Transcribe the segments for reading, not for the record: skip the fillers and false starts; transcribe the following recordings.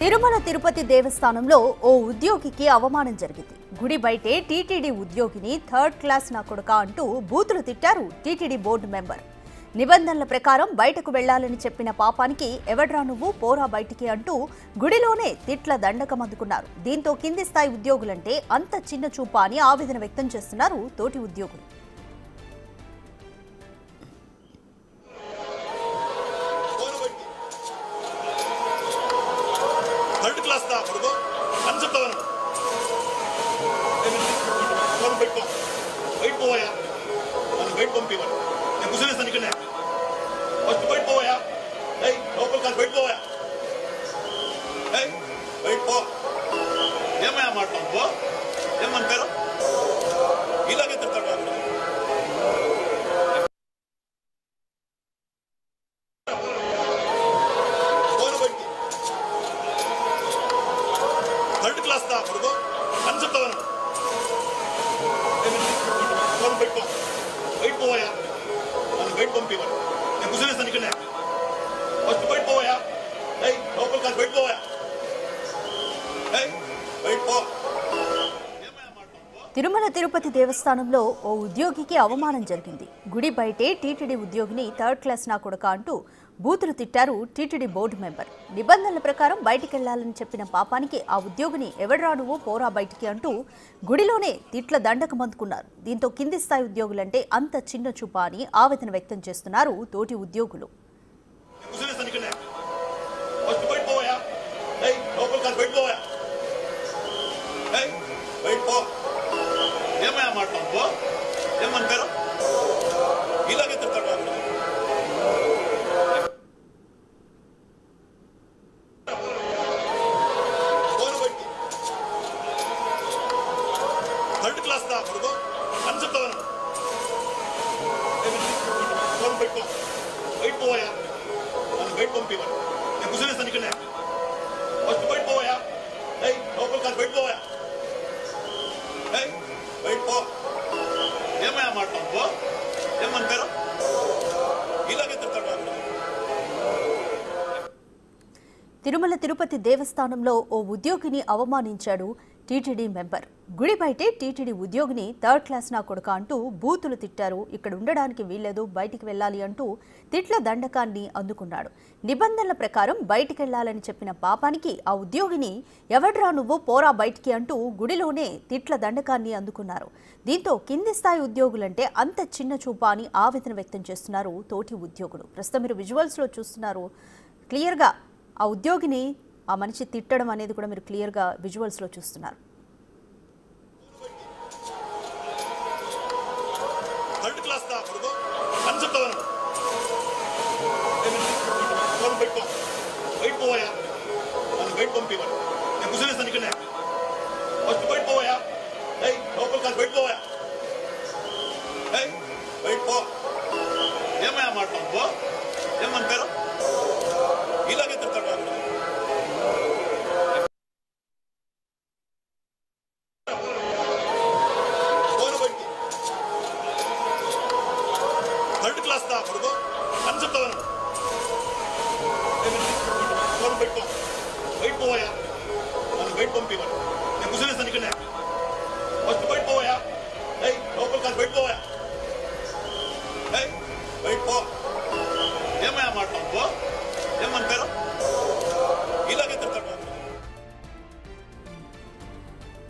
తిరుమల తిరుపతి దేవస్థానంలో ఓ ఉద్యోగికి అవమానం జరిగింది. గుడి బయటే టీటీడీ ఉద్యోగిని థర్డ్ క్లాస్ నా కొడుక అంటూ బూతులు తిట్టారు టీటీడీ బోర్డు మెంబర్. నిబంధనల ప్రకారం బయటకు వెళ్లాలని చెప్పిన పాపానికి ఎవడ్రా నువ్వు పోరా బయటికి అంటూ గుడిలోనే తిట్ల దండకం అందుకున్నారు. దీంతో కింది స్థాయి ఉద్యోగులంటే అంత చిన్న చూపా అని ఆవేదన వ్యక్తం చేస్తున్నారు తోటి ఉద్యోగులు. తిరుమల తిరుపతి దేవస్థానంలో ఓ ఉద్యోగికి అవమానం జరిగింది. గుడి బయటే టీటీడీ ఉద్యోగిని థర్డ్ క్లాస్ నా కొడుక అంటూ బూతులు తిట్టారు టీటీడీ బోర్డు మెంబర్. నిబంధనల ప్రకారం బయటికెళ్లాలని చెప్పిన పాపానికి ఆ ఉద్యోగిని ఎవడ్రా నువ్వు పోరా బయటికి అంటూ గుడిలోనే తిట్ల దండకం అందుకున్నారు. దీంతో కింది స్థాయి ఉద్యోగులంటే అంత చిన్న చూపా అని ఆవేదన వ్యక్తం చేస్తున్నారు తోటి ఉద్యోగులు. తిరుమల తిరుపతి దేవస్థానంలో ఓ ఉద్యోగిని అవమానించాడు టీటీడీ మెంబర్. గుడి బయటే టీటీడీ ఉద్యోగిని థర్డ్ క్లాస్ నా కొడుక అంటూ బూతులు తిట్టారు. ఇక్కడ ఉండడానికి వీల్లేదు, బయటికి వెళ్లాలి అంటూ తిట్ల దండకాన్ని అందుకున్నాడు. నిబంధనల ప్రకారం బయటికెళ్లాలని చెప్పిన పాపానికి ఆ ఉద్యోగిని ఎవడ్రా నువ్వు పోరా బయటికి అంటూ గుడిలోనే తిట్ల దండకాన్ని అందుకున్నారు. దీంతో కింది స్థాయి ఉద్యోగులంటే అంత చిన్న చూపా అని ఆవేదన వ్యక్తం చేస్తున్నారు తోటి ఉద్యోగులు. ప్రస్తుతం మీరు విజువల్స్ లో చూస్తున్నారు క్లియర్గా ఆ ఉద్యోగిని ఆ మనిషి తిట్టడం అనేది కూడా మీరు క్లియర్గా విజువల్స్లో చూస్తున్నారు.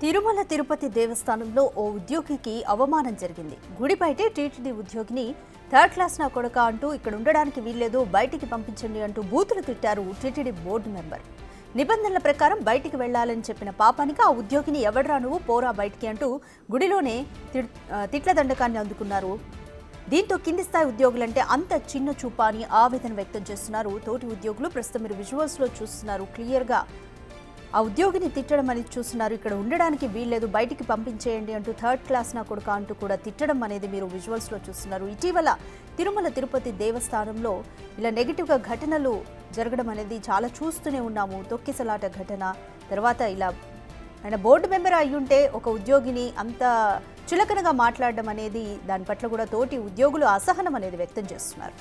తిరుమల తిరుపతి దేవస్థానంలో ఓ ఉద్యోగికి అవమానం జరిగింది. గుడి బయటే టీటీడీ ఉద్యోగిని థర్డ్ క్లాస్ నా కొడుక అంటూ ఇక్కడ ఉండడానికి వీల్లేదు, బయటికి పంపించండి అంటూ బూతులు తిట్టారు టీటీడీ బోర్డు మెంబర్. నిబంధనల ప్రకారం బయటికి వెళ్లాలని చెప్పిన పాపానికి ఆ ఉద్యోగిని ఎవడ్రా నువ్వు పోరా బయటికి అంటూ గుడిలోనే తిట్ల దండకాన్ని అందుకున్నారు. దీంతో కింది స్థాయి ఉద్యోగులంటే అంత చిన్న చూపా అని ఆవేదన వ్యక్తం చేస్తున్నారు తోటి ఉద్యోగులు. ప్రస్తుతం మీరు విజువల్స్లో చూస్తున్నారు క్లియర్గా ఆ ఉద్యోగిని తిట్టడం అనేది చూస్తున్నారు. ఇక్కడ ఉండడానికి వీల్లేదు, బయటికి పంపించేయండి అంటూ థర్డ్ క్లాస్ నా కొడుక అంటూ కూడా తిట్టడం అనేది మీరు విజువల్స్లో చూస్తున్నారు. ఇటీవల తిరుమల తిరుపతి దేవస్థానంలో ఇలా నెగిటివ్గా ఘటనలు జరగడం అనేది చాలా చూస్తూనే ఉన్నాము. తొక్కిసలాట ఘటన తర్వాత ఇలా ఆయన బోర్డు మెంబర్ అయ్యుంటే ఒక ఉద్యోగిని అంత చులకనగా మాట్లాడడం అనేది దాని పట్ల కూడా తోటి ఉద్యోగులు అసహనం అనేది వ్యక్తం చేస్తున్నారు.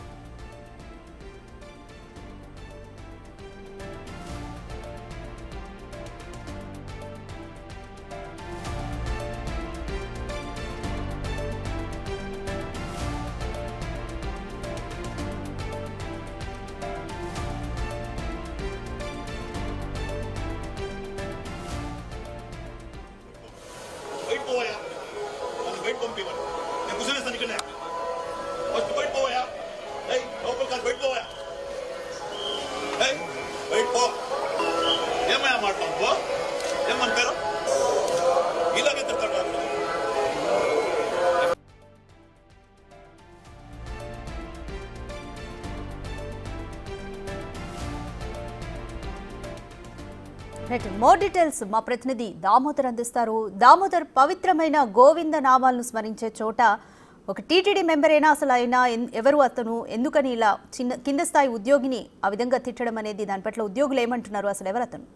మాట్లాడుకో ఏమని పేరు ఇలాగే తిడతాడు. మోర్ డీటెయిల్స్ మా ప్రతినిధి దామోదర్ అందిస్తారు. దామోదర్, పవిత్రమైన గోవింద నామాలను స్మరించే చోట ఒక టీటీడీ మెంబర్ అయినా అసలు అయినా ఎవరు అతను, ఎందుకని ఇలా కింద స్థాయి ఉద్యోగిని ఆ విధంగా తిట్టడం అనేది, దాని పట్ల ఉద్యోగులు ఏమంటున్నారు, అసలు ఎవరు అతను?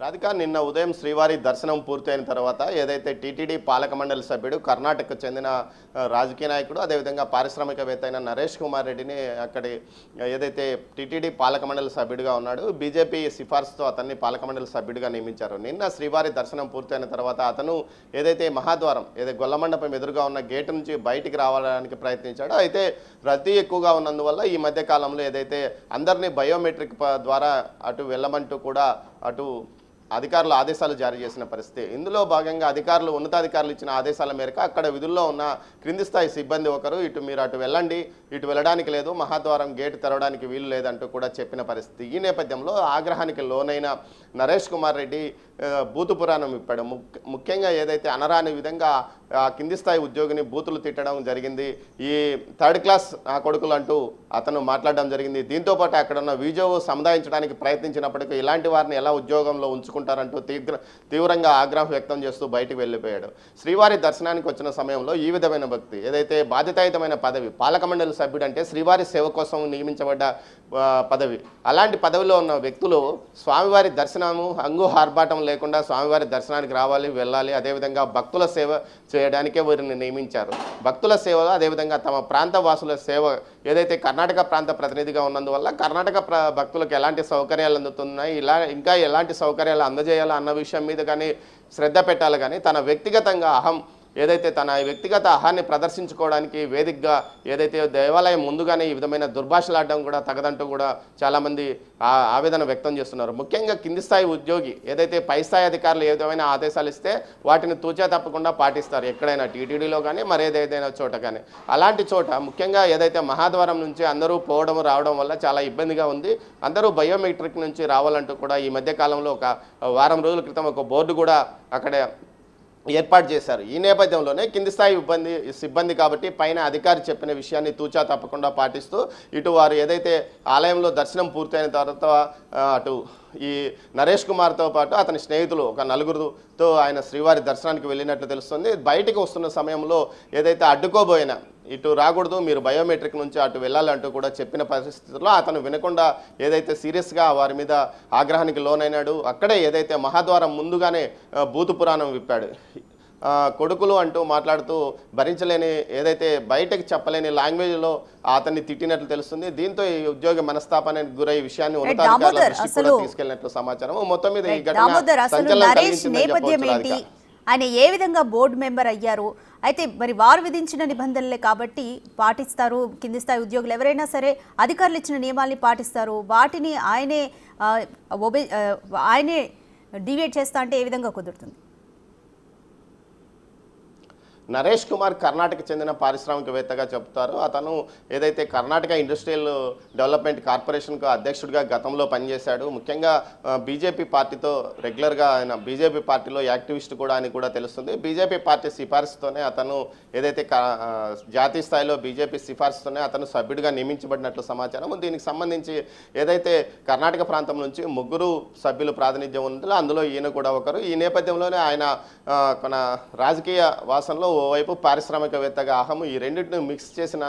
రాధిక, నిన్న ఉదయం శ్రీవారి దర్శనం పూర్తయిన తర్వాత ఏదైతే టీటీడీ పాలక మండలి సభ్యుడు, కర్ణాటకకు చెందిన రాజకీయ నాయకుడు, అదేవిధంగా పారిశ్రామికవేత్త అయిన నరేష్ కుమార్ రెడ్డిని అక్కడి ఏదైతే టీటీడీ పాలక మండలి సభ్యుడిగా ఉన్నాడు, బీజేపీ సిఫార్సుతో అతన్ని పాలక మండలి సభ్యుడిగా నియమించారు. నిన్న శ్రీవారి దర్శనం పూర్తయిన తర్వాత అతను ఏదైతే మహాద్వారం, గొల్లమండపం ఎదురుగా ఉన్న గేటు నుంచి బయటికి రావడానికి ప్రయత్నించాడో, అయితే రద్దీ ఎక్కువగా ఉన్నందువల్ల ఈ మధ్య కాలంలో ఏదైతే అందరినీ బయోమెట్రిక్ ద్వారా అటు వెళ్ళమంటూ కూడా అటు అధికారులు ఆదేశాలు జారీ చేసిన పరిస్థితి. ఇందులో భాగంగా అధికారులు, ఉన్నతాధికారులు ఇచ్చిన ఆదేశాల మేరకు అక్కడ విధుల్లో ఉన్న క్రింది స్థాయి సిబ్బంది ఒకరు మీరు అటు వెళ్ళండి, ఇటు వెళ్ళడానికి లేదు, మహాద్వారం గేటు తెరవడానికి వీలు లేదంటూ కూడా చెప్పిన పరిస్థితి. ఈ నేపథ్యంలో ఆగ్రహానికి లోనైన నరేష్ కుమార్ రెడ్డి బూతు పురాణం ఇప్పాడు. ముఖ్యంగా ఏదైతే అనరాని విధంగా కింది స్థాయి ఉద్యోగిని బూతులు తిట్టడం జరిగింది. ఈ థర్డ్ క్లాస్ కొడుకులు అంటూ అతను మాట్లాడడం జరిగింది. దీంతోపాటు అక్కడ ఉన్న వీజోవు సముదాయించడానికి ప్రయత్నించినప్పటికీ ఇలాంటి వారిని ఎలా ఉద్యోగంలో ఉంచుకుంటారంటూ తీవ్రంగా ఆగ్రహం వ్యక్తం చేస్తూ బయటికి వెళ్ళిపోయాడు. శ్రీవారి దర్శనానికి వచ్చిన సమయంలో ఈ విధమైన భక్తి, ఏదైతే బాధ్యతాయుతమైన పదవి, పాలక మండలి సభ్యుడు అంటే శ్రీవారి సేవ కోసం నియమించబడ్డ పదవి, అలాంటి పదవిలో ఉన్న వ్యక్తులు స్వామివారి దర్శనము హంగు ఆర్భాటం లేకుండా స్వామివారి దర్శనానికి రావాలి, వెళ్ళాలి. అదేవిధంగా భక్తుల సేవ చేయడానికే వీరిని నియమించారు. భక్తుల సేవలో అదేవిధంగా తమ ప్రాంత వాసుల సేవ, ఏదైతే కర్ణాటక ప్రాంత ప్రతినిధిగా ఉన్నందువల్ల కర్ణాటక భక్తులకు ఎలాంటి సౌకర్యాలు అందుతున్నాయి, ఇంకా ఎలాంటి సౌకర్యాలు అందజేయాలా అన్న విషయం మీద కానీ శ్రద్ధ పెట్టాలి. కానీ తన వ్యక్తిగతంగా ఏదైతే తన వ్యక్తిగత అహాన్ని ప్రదర్శించుకోవడానికి వేదికగా ఏదైతే దేవాలయం ముందుగానే ఈ విధమైన దుర్భాషలాడడం కూడా తగదంటూ కూడా చాలామంది ఆవేదన వ్యక్తం చేస్తున్నారు. ముఖ్యంగా కింది స్థాయి ఉద్యోగి ఏదైతే పై స్థాయి అధికారులు ఏదైనా ఆదేశాలు ఇస్తే వాటిని తూచా తప్పకుండా పాటిస్తారు, ఎక్కడైనా టీటీడీలో కానీ మరేదైనా చోట కానీ. అలాంటి చోట ముఖ్యంగా ఏదైతే మహాద్వారం నుంచి అందరూ పోవడం రావడం వల్ల చాలా ఇబ్బందిగా ఉంది. అందరూ బయోమెట్రిక్ నుంచి రావాలంటూ కూడా ఈ మధ్య కాలంలో ఒక వారం రోజుల క్రితం ఒక బోర్డు కూడా అక్కడ ఏర్పాటు చేశారు. ఈ నేపథ్యంలోనే కింది స్థాయి సిబ్బంది కాబట్టి పైన అధికారి చెప్పిన విషయాన్ని తూచా తప్పకుండా పాటిస్తూ ఇటు వారు ఏదైతే ఆలయంలో దర్శనం పూర్తయిన తర్వాత అటు ఈ నరేష్ కుమార్తో పాటు అతని స్నేహితులు ఒక నలుగురుతో ఆయన శ్రీవారి దర్శనానికి వెళ్ళినట్లు తెలుస్తుంది. బయటికి వస్తున్న సమయంలో ఏదైతే అడ్డుకోబోయిన ఇటు రాకూడదు, మీరు బయోమెట్రిక్ నుంచి అటు వెళ్ళాలంటూ కూడా చెప్పిన పరిస్థితుల్లో అతను వినకుండా ఏదైతే సీరియస్గా వారి మీద ఆగ్రహానికి లోనైనాడు. అక్కడే ఏదైతే మహాద్వారం ముందుగానే బూతు పురాణం విప్పాడు. కొడుకులు అంటూ మాట్లాడుతూ భరించలేని, ఏదైతే బయటకు చెప్పలేని లాంగ్వేజ్లో అతన్ని తిట్టినట్లు తెలుస్తుంది. దీంతో ఈ ఉద్యోగ మనస్తాపానికి గురై విషయాన్ని ఉన్నతాధికారుల దృష్టికి కూడా తీసుకెళ్లినట్లు సమాచారం. మొత్తం మీద ఈ ఘటన సంచలనం కలిగించింది. ఆయన ఏ విధంగా బోర్డు మెంబర్ అయ్యారు, అయితే మరి వారు విధించిన నిబంధనలే కాబట్టి పాటిస్తారు. కింది స్థాయి ఉద్యోగులు ఎవరైనా సరే అధికారులు ఇచ్చిన నియమాల్ని పాటిస్తారు. వాటిని ఆయనే డివేట్ చేస్తా అంటే ఏ విధంగా కుదురుతుంది? నరేష్ కుమార్ కర్ణాటక చెందిన పారిశ్రామికవేత్తగా చెప్తారు. అతను ఏదైతే కర్ణాటక ఇండస్ట్రియల్ డెవలప్మెంట్ కార్పొరేషన్కు అధ్యక్షుడిగా గతంలో పనిచేశాడు. ముఖ్యంగా బీజేపీ పార్టీతో రెగ్యులర్గా ఆయన బీజేపీ పార్టీలో యాక్టివిస్ట్ కూడా అని కూడా తెలుస్తుంది. బీజేపీ పార్టీ సిఫార్సుతోనే అతను ఏదైతే జాతీయ స్థాయిలో బీజేపీ సిఫార్సుతోనే అతను సభ్యుడిగా నియమించబడినట్లు సమాచారం. దీనికి సంబంధించి ఏదైతే కర్ణాటక ప్రాంతం నుంచి 3 సభ్యులు ప్రాతినిధ్యం ఉందో అందులో ఈయన కూడా ఒకరు. ఈ నేపథ్యంలోనే ఆయన మన రాజకీయ వాసనలో ఓవైపు పారిశ్రామికవేత్తగా ఈ రెండింటిని మిక్స్ చేసిన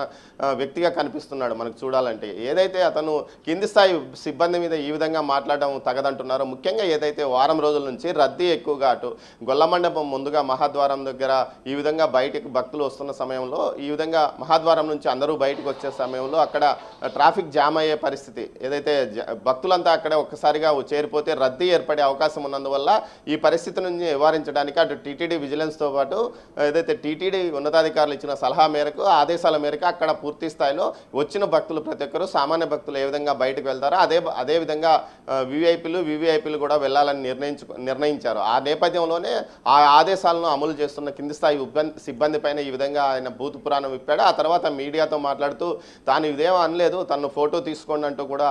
వ్యక్తిగా కనిపిస్తున్నాడు మనకు చూడాలంటే. ఏదైతే అతను కింది స్థాయి సిబ్బంది మీద ఈ విధంగా మాట్లాడడం తగదంటున్నారో, ముఖ్యంగా ఏదైతే వారం రోజుల నుంచి రద్దీ ఎక్కువగా అటు గొల్లమండపం ముందుగా మహాద్వారం దగ్గర ఈ విధంగా బయటకు భక్తులు వస్తున్న సమయంలో, ఈ విధంగా మహాద్వారం నుంచి అందరూ బయటకు వచ్చే సమయంలో అక్కడ ట్రాఫిక్ జామ్ అయ్యే పరిస్థితి, ఏదైతే భక్తులంతా అక్కడ ఒక్కసారిగా చేరిపోతే రద్దీ ఏర్పడే అవకాశం ఉన్నందువల్ల ఈ పరిస్థితి నుంచి నివారించడానికి అటు టీటీడీ విజిలెన్స్తో పాటు ఏదైతే టీటీడీ ఉన్నతాధికారులు ఇచ్చిన సలహా మేరకు ఆదేశాల మేరకు అక్కడ పూర్తి స్థాయిలో వచ్చిన భక్తులు ప్రతి ఒక్కరు సామాన్య భక్తులు ఏ విధంగా బయటకు వెళ్తారో అదే విధంగా వివిఐపీలు కూడా వెళ్ళాలని నిర్ణయించారు. ఆ నేపథ్యంలోనే ఆ ఆదేశాలను అమలు చేస్తున్న కింది స్థాయి సిబ్బంది పైన ఈ విధంగా ఆయన భూత పురాణం విప్పాడు. ఆ తర్వాత మీడియాతో మాట్లాడుతూ తాను ఇదేమో అనలేదు, తను ఫోటో తీసుకోండి అంటూ కూడా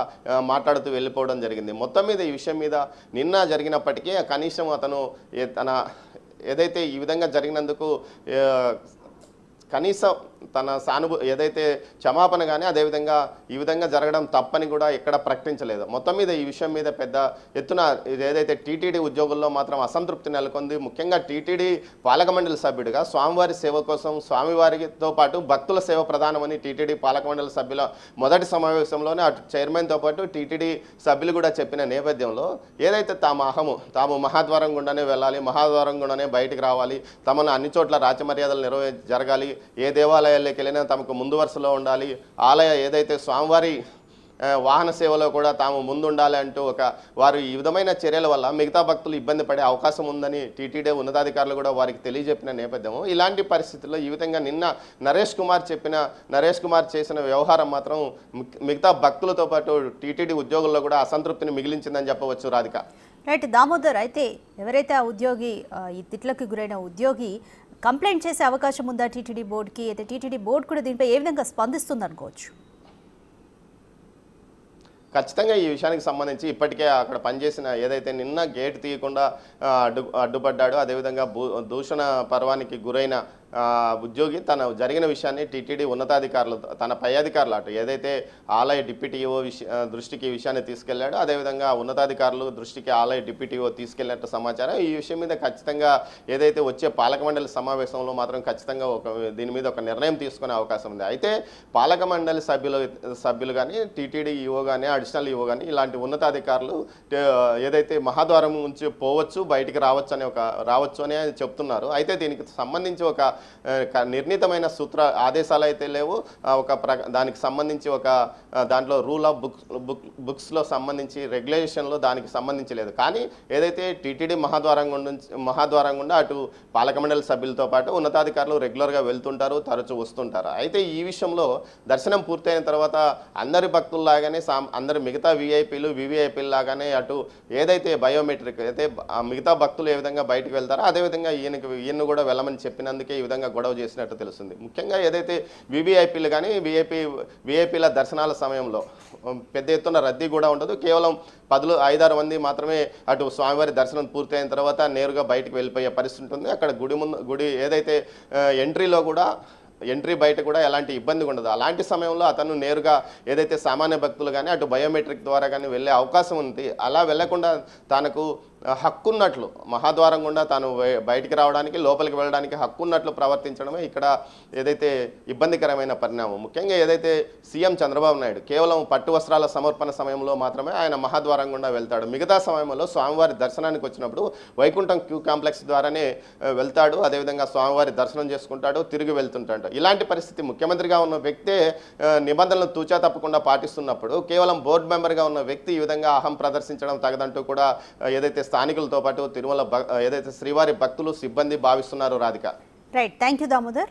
మాట్లాడుతూ వెళ్ళిపోవడం జరిగింది. మొత్తం మీద ఈ విషయం మీద నిన్న జరిగినప్పటికీ కనీసం అతను తన ఏదైతే ఈ విధంగా జరిగినందుకు కనీసం తన ఏదైతే క్షమాపణ కానీ అదేవిధంగా ఈ విధంగా జరగడం తప్పని కూడా ఎక్కడ ప్రకటించలేదు. మొత్తం మీద ఈ విషయం మీద పెద్ద ఎత్తున ఏదైతే టీటీడీ ఉద్యోగుల్లో మాత్రం అసంతృప్తి నెలకొంది. ముఖ్యంగా టీటీడీ పాలక మండలి సభ్యుడిగా స్వామివారి సేవ కోసం స్వామివారితో పాటు భక్తుల సేవ ప్రధానమని టీటీడీ పాలక మండలి సభ్యుల మొదటి సమావేశంలోనే అటు చైర్మన్తో పాటు టీటీడీ సభ్యులు కూడా చెప్పిన నేపథ్యంలో ఏదైతే తాము మహాద్వారం గుండానే వెళ్ళాలి, మహాద్వారం గుండానే బయటికి రావాలి, తమను అన్ని చోట్ల రాచమర్యాదలు జరగాలి, ఏ దేవాలయాల్లోకి వెళ్ళినా తమకు ముందు వరుసలో ఉండాలి, ఏదైతే స్వామివారి వాహన సేవలో కూడా తాము ముందుండాలి అంటూ వారు ఈ విధమైన చర్యల వల్ల మిగతా భక్తులు ఇబ్బంది పడే అవకాశం ఉందని టీటీడీ ఉన్నతాధికారులు కూడా వారికి తెలియజెప్పిన నేపథ్యం. ఇలాంటి పరిస్థితుల్లో ఈ విధంగా నిన్న నరేష్ కుమార్ చేసిన వ్యవహారం మాత్రం మిగతా భక్తులతో పాటు టీటీడీ ఉద్యోగుల్లో కూడా అసంతృప్తిని మిగిలించిందని చెప్పవచ్చు. రాధిక. రైట్ దామోదర్, అయితే ఎవరైతే ఆ ఉద్యోగి ఈ తిట్లకు గురైన ఉద్యోగి కంప్లైంట్ చేసే అవకాశం ఉందా టీటీడీ బోర్డుకి? అయితే టీటీడీ బోర్డు కూడా దీనిపై ఏ విధంగా స్పందిస్తుంది అనుకోవచ్చు? ఖచ్చితంగా ఈ విషయానికి సంబంధించి ఇప్పటికే అక్కడ పనిచేసిన ఏదైతే నిన్న గేట్ తీయకుండా అడ్డుపడ్డాడో అదేవిధంగా దూషణ పర్వానికి గురైన ఉద్యోగి తన జరిగిన విషయాన్ని టీటీడీ ఉన్నతాధికారులు తన పై అధికారులు అటు ఏదైతే ఆలయ డిప్యూటీఓ దృష్టికి ఈ విషయాన్ని తీసుకెళ్లాడో అదేవిధంగా ఉన్నతాధికారులు దృష్టికి ఆలయ డిప్యూటీఓ తీసుకెళ్లినట్టు సమాచారం. ఈ విషయం మీద ఖచ్చితంగా ఏదైతే వచ్చే పాలక మండలి సమావేశంలో మాత్రం ఖచ్చితంగా దీని మీద ఒక నిర్ణయం తీసుకునే అవకాశం ఉంది. అయితే పాలక మండలి సభ్యులు కానీ టీటీడీ ఈఓ కానీ అడిషనల్ ఈఓ కానీ ఇలాంటి ఉన్నతాధికారులు ఏదైతే మహాద్వారం నుంచి పోవచ్చు బయటికి రావచ్చు అని చెప్తున్నారు. అయితే దీనికి సంబంధించి ఒక నిర్ణీతమైన ఆదేశాలు అయితే లేవు. దానికి సంబంధించి దాంట్లో రూల్ ఆఫ్ బుక్స్లో సంబంధించి రెగ్యులేషన్లో దానికి సంబంధించి లేదు. కానీ ఏదైతే టీటీడీ మహాద్వారం గుండా అటు పాలక మండలి సభ్యులతో పాటు ఉన్నతాధికారులు రెగ్యులర్గా వెళ్తుంటారు, తరచూ వస్తుంటారు. అయితే ఈ విషయంలో దర్శనం పూర్తయిన తర్వాత అందరి భక్తుల్లాగానే అందరి మిగతా వివిఐపీలు లాగానే అటు ఏదైతే బయోమెట్రిక్ అయితే మిగతా భక్తులు ఏ విధంగా బయటకు వెళ్తారో అదేవిధంగా ఈయన కూడా వెళ్ళమని చెప్పినందుకే ఈ విధంగా గొడవ చేసినట్టు తెలుస్తుంది. ముఖ్యంగా ఏదైతే వివిఐపీలు కానీ విఐపీల దర్శనాల సమయంలో పెద్ద ఎత్తున రద్దీ కూడా ఉండదు. కేవలం 5-6 మంది మాత్రమే అటు స్వామివారి దర్శనం పూర్తయిన తర్వాత నేరుగా బయటకు వెళ్ళిపోయే పరిస్థితి ఉంటుంది. అక్కడ గుడి ఏదైతే ఎంట్రీ బయట కూడా ఎలాంటి ఇబ్బంది ఉండదు. అలాంటి సమయంలో అతను నేరుగా ఏదైతే సామాన్య భక్తులు కానీ అటు బయోమెట్రిక్ ద్వారా కానీ వెళ్ళే అవకాశం ఉంది. అలా వెళ్లకుండా తనకు హక్కున్నట్లు మహాద్వారం గుండా తాను బయటికి రావడానికి లోపలికి వెళ్ళడానికి హక్కున్నట్లు ప్రవర్తించడమే ఇక్కడ ఏదైతే ఇబ్బందికరమైన పరిణామం. ముఖ్యంగా ఏదైతే సీఎం చంద్రబాబు నాయుడు కేవలం పట్టు వస్త్రాల సమర్పణ సమయంలో మాత్రమే ఆయన మహాద్వారం గుండా వెళ్తాడు. మిగతా సమయంలో స్వామివారి దర్శనానికి వచ్చినప్పుడు వైకుంఠం క్యూ కాంప్లెక్స్ ద్వారానే వెళ్తాడు. అదేవిధంగా స్వామివారి దర్శనం చేసుకుంటాడు, తిరిగి వెళ్తుంటాడు. ఇలాంటి పరిస్థితి ముఖ్యమంత్రిగా ఉన్న వ్యక్తే నిబంధనలు తూచా తప్పకుండా పాటిస్తున్నప్పుడు కేవలం బోర్డు మెంబర్గా ఉన్న వ్యక్తి ఈ విధంగా అహం ప్రదర్శించడం తగదంటూ కూడా ఏదైతే స్థానికులతో పాటు తిరుమల ఏదైతే శ్రీవారి భక్తులు సిబ్బంది భావిస్తున్నారు. Radhika. Right, thank you Damodar.